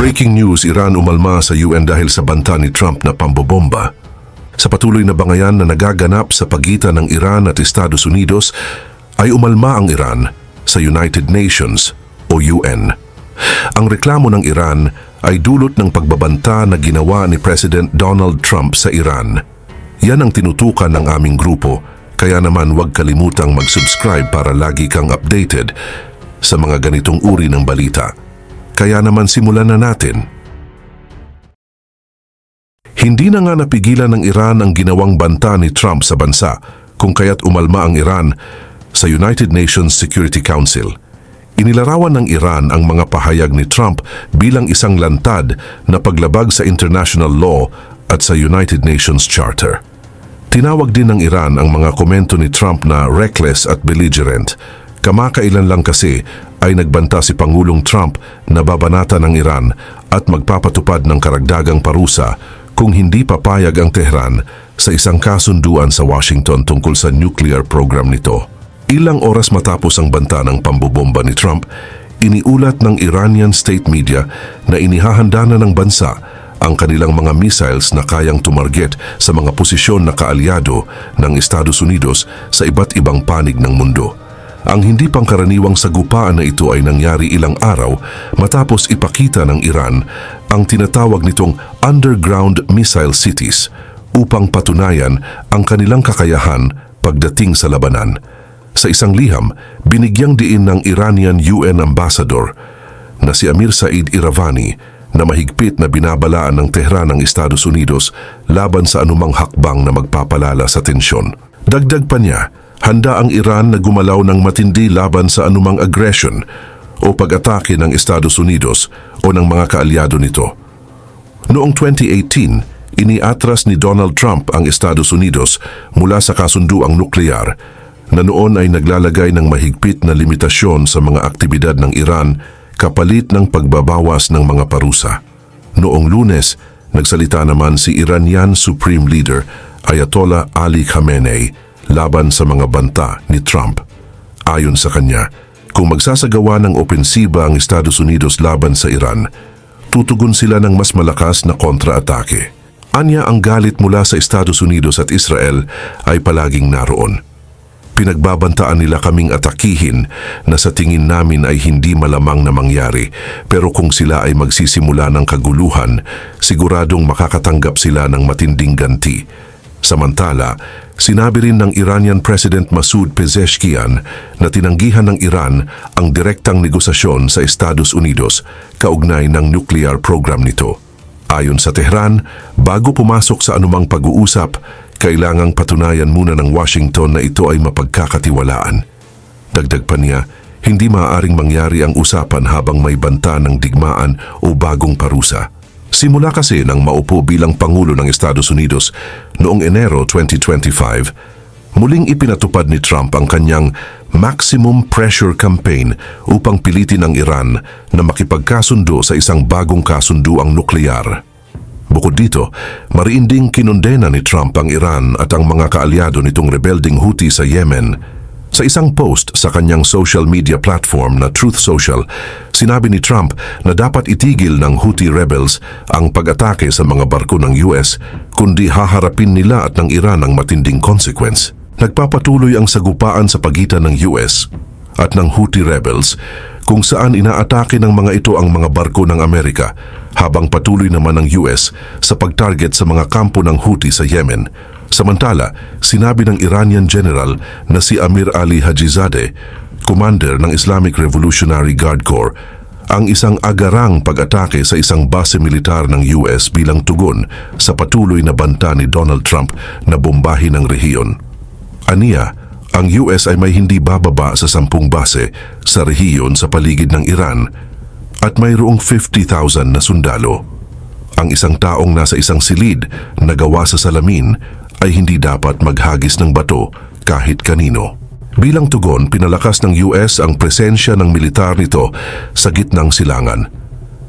Breaking news, Iran umalma sa UN dahil sa banta ni Trump na pambobomba. Sa patuloy na bangayan na nagaganap sa pagitan ng Iran at Estados Unidos, ay umalma ang Iran sa United Nations o UN. Ang reklamo ng Iran ay dulot ng pagbabanta na ginawa ni President Donald Trump sa Iran. Yan ang tinutukan ng aming grupo, kaya naman huwag kalimutang mag-subscribe para lagi kang updated sa mga ganitong uri ng balita. Kaya naman simulan na natin. Hindi na nga napigilan ng Iran ang ginawang banta ni Trump sa bansa, kung kaya't umalma ang Iran sa United Nations Security Council. Inilarawan ng Iran ang mga pahayag ni Trump bilang isang lantad na paglabag sa international law at sa United Nations Charter. Tinawag din ng Iran ang mga komento ni Trump na reckless at belligerent. Kamakailan lang kasi ay nagbanta si Pangulong Trump na babanata ng Iran at magpapatupad ng karagdagang parusa kung hindi papayag ang Tehran sa isang kasunduan sa Washington tungkol sa nuclear program nito. Ilang oras matapos ang banta ng pambobomba ni Trump, iniulat ng Iranian state media na inihahanda na ng bansa ang kanilang mga missiles na kayang tumarget sa mga posisyon na kaalyado ng Estados Unidos sa iba't ibang panig ng mundo. Ang hindi pangkaraniwang sagupaan na ito ay nangyari ilang araw matapos ipakita ng Iran ang tinatawag nitong underground missile cities upang patunayan ang kanilang kakayahan pagdating sa labanan. Sa isang liham, binigyang diin ng Iranian UN Ambassador na si Amir Said Iravani na mahigpit na binabalaan ng Tehran ng Estados Unidos laban sa anumang hakbang na magpapalala sa tensyon. Dagdag pa niya, handa ang Iran na gumalaw ng matindi laban sa anumang aggression o pag-atake ng Estados Unidos o ng mga kaalyado nito. Noong 2018, iniatras ni Donald Trump ang Estados Unidos mula sa kasunduang nuklear na noon ay naglalagay ng mahigpit na limitasyon sa mga aktibidad ng Iran kapalit ng pagbabawas ng mga parusa. Noong Lunes, nagsalita naman si Iranian Supreme Leader Ayatollah Ali Khamenei laban sa mga banta ni Trump. Ayon sa kanya, kung magsasagawa ng opensiba ang Estados Unidos laban sa Iran, tutugon sila ng mas malakas na kontra-atake. Anya, ang galit mula sa Estados Unidos at Israel ay palaging naroon. Pinagbabantaan nila kaming atakihin na sa tingin namin ay hindi malamang na mangyari, pero kung sila ay magsisimula ng kaguluhan, siguradong makakatanggap sila ng matinding ganti. Samantala, sinabi rin ng Iranian President Masoud Pezeshkian na tinanggihan ng Iran ang direktang negosasyon sa Estados Unidos kaugnay ng nuclear program nito. Ayon sa Tehran, bago pumasok sa anumang pag-uusap, kailangang patunayan muna ng Washington na ito ay mapagkakatiwalaan. Dagdag pa niya, hindi maaaring mangyari ang usapan habang may banta ng digmaan o bagong parusa. Simula kasi nang maupo bilang Pangulo ng Estados Unidos noong Enero 2025, muling ipinatupad ni Trump ang kanyang maximum pressure campaign upang pilitin ang Iran na makipagkasundo sa isang bagong kasunduang nuklear. Bukod dito, mariinding kinondena ni Trump ang Iran at ang mga kaalyado nitong rebelding Houthi sa Yemen. Sa isang post sa kanyang social media platform na Truth Social, sinabi ni Trump na dapat itigil ng Houthi rebels ang pag-atake sa mga barko ng US, kundi haharapin nila at ng Iran ang matinding consequence. Nagpapatuloy ang sagupaan sa pagitan ng US at ng Houthi rebels kung saan inaatake ng mga ito ang mga barko ng Amerika habang patuloy naman ng US sa pag-target sa mga kampo ng Houthi sa Yemen. Samantala, sinabi ng Iranian General na si Amir Ali Hajizadeh, commander ng Islamic Revolutionary Guard Corps, ang isang agarang pag-atake sa isang base militar ng US bilang tugon sa patuloy na banta ni Donald Trump na bombahin ang rehiyon. Aniya, ang US ay may hindi bababa sa 10 base sa rehiyon sa paligid ng Iran at mayroong 50,000 na sundalo. Ang isang taong nasa isang silid na gawa sa salamin ay hindi dapat maghagis ng bato kahit kanino. Bilang tugon, pinalakas ng US ang presensya ng militar nito sa gitnang silangan.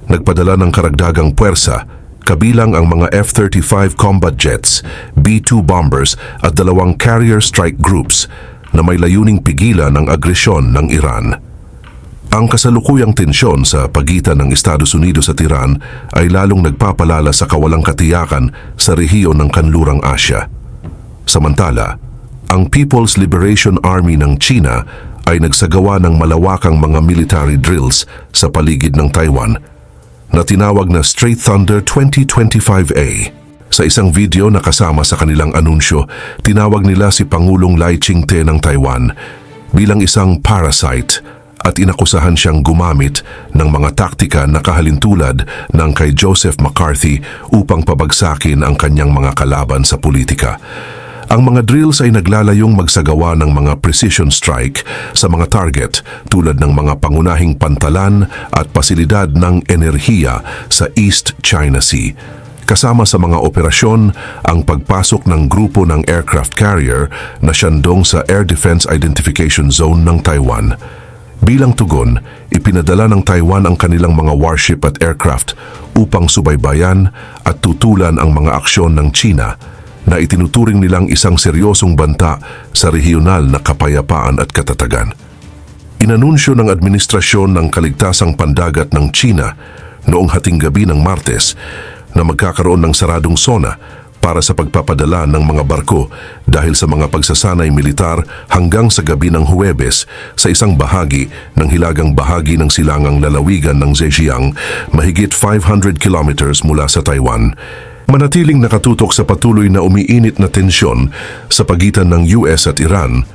Nagpadala ng karagdagang puwersa, kabilang ang mga F-35 combat jets, B-2 bombers at 2 carrier strike groups na may layuning pigilan ang agresyon ng Iran. Ang kasalukuyang tensyon sa pagitan ng Estados Unidos at Iran ay lalong nagpapalala sa kawalang katiyakan sa rehiyon ng Kanlurang Asya. Samantala, ang People's Liberation Army ng China ay nagsagawa ng malawakang mga military drills sa paligid ng Taiwan na tinawag na Straight Thunder 2025A. Sa isang video na kasama sa kanilang anunsyo, tinawag nila si Pangulong Lai Ching-te ng Taiwan bilang isang parasite at inakusahan siyang gumamit ng mga taktika na kahalintulad ng kay Joseph McCarthy upang pabagsakin ang kanyang mga kalaban sa politika. Ang mga drills ay naglalayong magsagawa ng mga precision strike sa mga target tulad ng mga pangunahing pantalan at pasilidad ng enerhiya sa East China Sea. Kasama sa mga operasyon ang pagpasok ng grupo ng aircraft carrier na siyandong sa Air Defense Identification Zone ng Taiwan. Bilang tugon, ipinadala ng Taiwan ang kanilang mga warship at aircraft upang subaybayan at tutulan ang mga aksyon ng China na itinuturing nilang isang seryosong banta sa regional na kapayapaan at katatagan. Inanunsyo ng Administrasyon ng Kaligtasang Pandagat ng China noong hating gabi ng Martes na magkakaroon ng saradong zona para sa pagpapadala ng mga barko dahil sa mga pagsasanay militar hanggang sa gabi ng Huwebes sa isang bahagi ng hilagang bahagi ng silangang lalawigan ng Zhejiang, mahigit 500 kilometers mula sa Taiwan. Manatiling nakatutok sa patuloy na umiinit na tensyon sa pagitan ng US at Iran